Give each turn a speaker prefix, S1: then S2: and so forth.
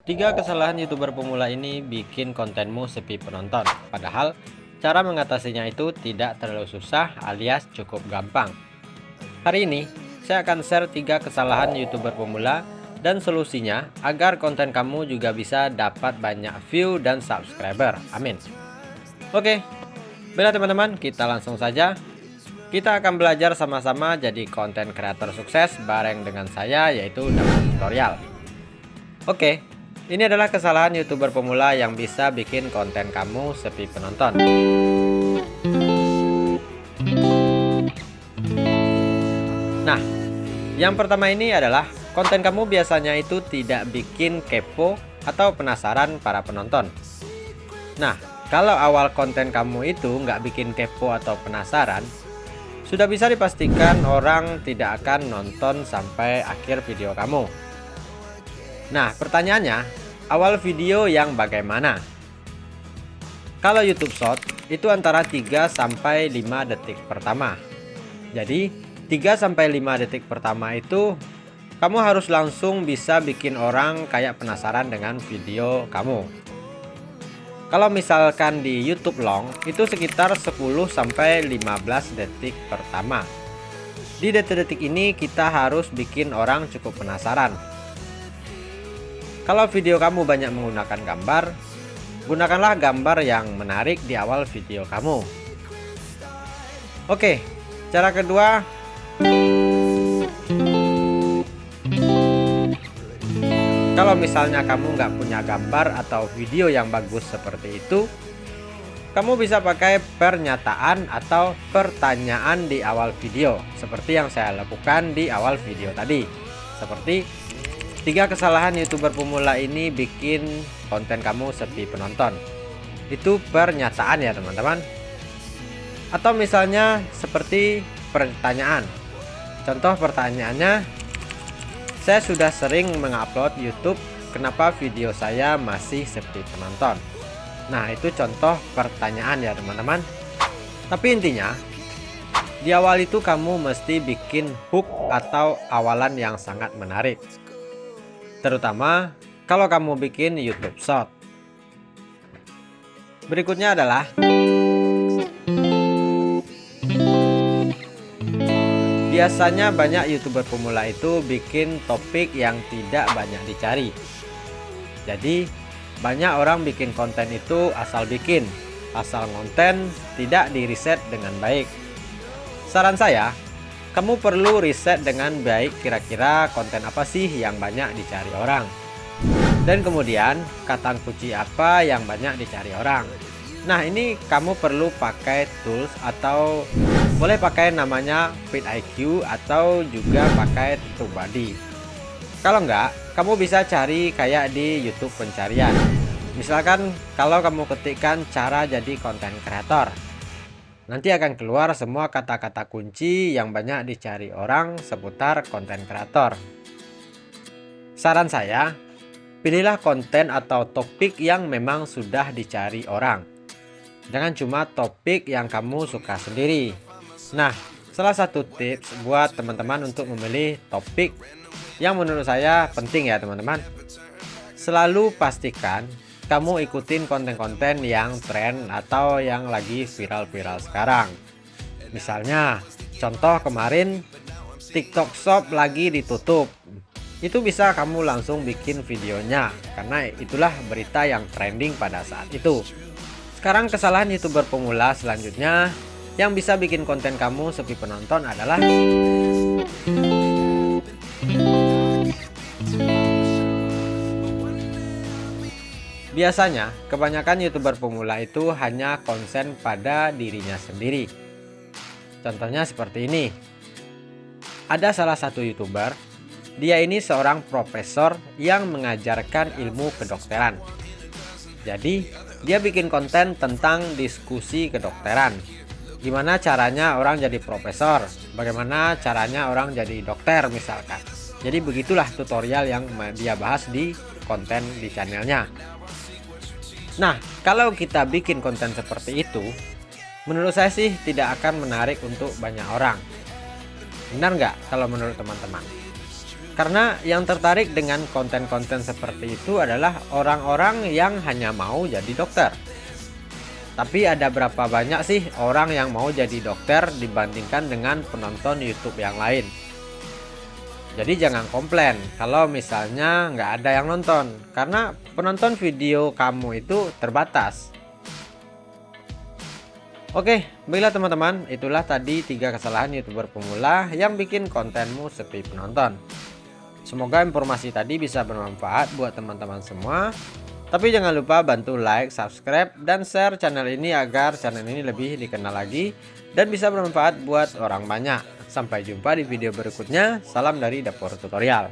S1: Tiga kesalahan YouTuber pemula ini bikin kontenmu sepi penonton. Padahal cara mengatasinya itu tidak terlalu susah alias cukup gampang. Hari ini saya akan share 3 kesalahan YouTuber pemula dan solusinya agar konten kamu juga bisa dapat banyak view dan subscriber. Amin. Oke, baiklah teman-teman, kita langsung saja. Kita akan belajar sama-sama jadi konten kreator sukses bareng dengan saya, yaitu Daud Tutorial. Oke, ini adalah kesalahan YouTuber pemula yang bisa bikin konten kamu sepi penonton. Nah, yang pertama ini adalah konten kamu biasanya itu tidak bikin kepo atau penasaran para penonton. Nah, kalau awal konten kamu itu nggak bikin kepo atau penasaran, sudah bisa dipastikan orang tidak akan nonton sampai akhir video kamu. Nah, pertanyaannya, awal video yang bagaimana? Kalau YouTube Short itu antara 3 sampai 5 detik pertama. Jadi, 3 sampai 5 detik pertama itu kamu harus langsung bisa bikin orang kayak penasaran dengan video kamu. Kalau misalkan di YouTube Long itu sekitar 10 sampai 15 detik pertama. Di detik-detik ini kita harus bikin orang cukup penasaran. Kalau video kamu banyak menggunakan gambar, gunakanlah gambar yang menarik di awal video kamu. Oke, cara kedua, kalau misalnya kamu nggak punya gambar atau video yang bagus seperti itu, kamu bisa pakai pernyataan atau pertanyaan di awal video, seperti yang saya lakukan di awal video tadi. Seperti 3 kesalahan YouTuber pemula ini bikin konten kamu sepi penonton. Itu pernyataan ya teman-teman. Atau misalnya seperti pertanyaan. Contoh pertanyaannya, saya sudah sering mengupload YouTube, kenapa video saya masih sepi penonton? Nah, itu contoh pertanyaan ya teman-teman. Tapi intinya, di awal itu kamu mesti bikin hook atau awalan yang sangat menarik. Terutama kalau kamu bikin YouTube Short. Berikutnya adalah biasanya banyak YouTuber pemula itu bikin topik yang tidak banyak dicari. Jadi banyak orang bikin konten itu asal bikin, asal konten, tidak diriset dengan baik. Saran saya, kamu perlu riset dengan baik kira-kira konten apa sih yang banyak dicari orang. Dan kemudian kata kunci apa yang banyak dicari orang. Nah, ini kamu perlu pakai tools atau boleh pakai namanya vidIQ atau juga pakai TubeBuddy. Kalau enggak, kamu bisa cari kayak di YouTube pencarian. Misalkan kalau kamu ketikkan cara jadi konten kreator, nanti akan keluar semua kata-kata kunci yang banyak dicari orang seputar konten kreator. Saran saya, pilihlah konten atau topik yang memang sudah dicari orang. Jangan cuma topik yang kamu suka sendiri. Nah, salah satu tips buat teman-teman untuk memilih topik yang menurut saya penting ya teman-teman. Selalu pastikan kamu ikutin konten-konten yang tren atau yang lagi viral-viral sekarang. Misalnya, contoh kemarin TikTok Shop lagi ditutup. Itu bisa kamu langsung bikin videonya karena itulah berita yang trending pada saat itu. Sekarang kesalahan YouTuber pemula selanjutnya yang bisa bikin konten kamu sepi penonton adalah biasanya kebanyakan YouTuber pemula itu hanya konsen pada dirinya sendiri. Contohnya seperti ini. Ada salah satu YouTuber, dia ini seorang profesor yang mengajarkan ilmu kedokteran. Jadi, dia bikin konten tentang diskusi kedokteran. Gimana caranya orang jadi profesor, bagaimana caranya orang jadi dokter misalkan. Jadi begitulah tutorial yang dia bahas di konten di channelnya. Nah, kalau kita bikin konten seperti itu, menurut saya sih tidak akan menarik untuk banyak orang. Benar nggak kalau menurut teman-teman? Karena yang tertarik dengan konten-konten seperti itu adalah orang-orang yang hanya mau jadi dokter. Tapi ada berapa banyak sih orang yang mau jadi dokter dibandingkan dengan penonton YouTube yang lain? Jadi jangan komplain kalau misalnya nggak ada yang nonton, karena penonton video kamu itu terbatas. Oke, baiklah teman-teman, itulah tadi 3 kesalahan YouTuber pemula yang bikin kontenmu sepi penonton. Semoga informasi tadi bisa bermanfaat buat teman-teman semua. Tapi jangan lupa bantu like, subscribe, dan share channel ini agar channel ini lebih dikenal lagi dan bisa bermanfaat buat orang banyak. Sampai jumpa di video berikutnya. Salam dari Dapur Tutorial.